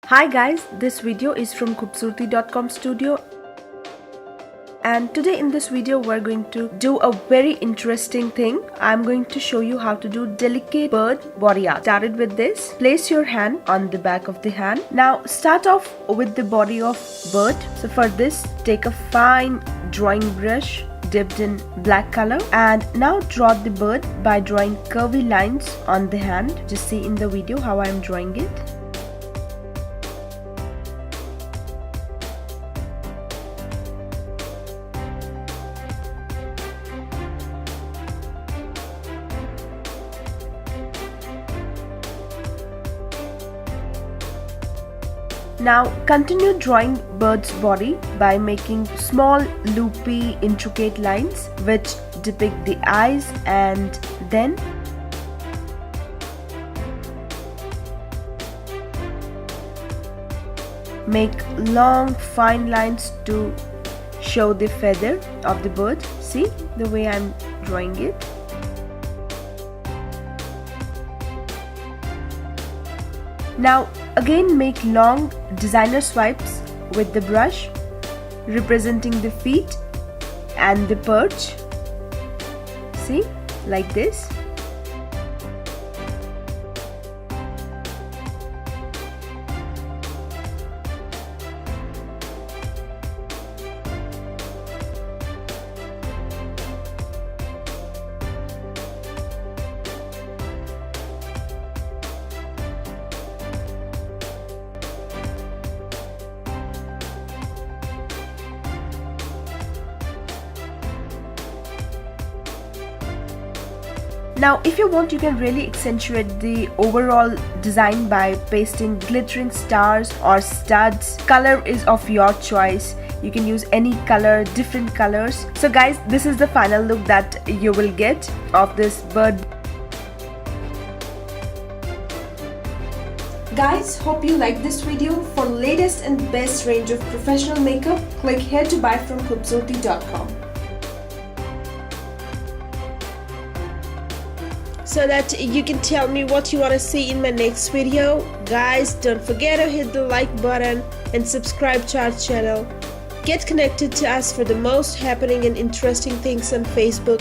Hi guys, this video is from KhoobSurati.com studio, and today in this video we're going to do a very interesting thing. I'm going to show you how to do delicate bird body art. Started with this. Place your hand on the back of the hand. Now start off with the body of bird. So for this, take a fine drawing brush dipped in black color, and now draw the bird by drawing curvy lines on the hand. Just see in the video how I'm drawing it. Now continue drawing bird's body by making small loopy intricate lines which depict the eyes, and then make long fine lines to show the feather of the bird. See the way I'm drawing it. Now again make long designer swipes with the brush representing the feet and the perch. See, like this. Now if you want, you can really accentuate the overall design by pasting glittering stars or studs. Color is of your choice. You can use any color, different colors. So guys, this is the final look that you will get of this bird. Guys, hope you like this video. For latest and best range of professional makeup, click here to buy from KhoobSurati.com. So that you can tell me what you want to see in my next video. Guys, don't forget to hit the like button and subscribe to our channel. Get connected to us for the most happening and interesting things on Facebook.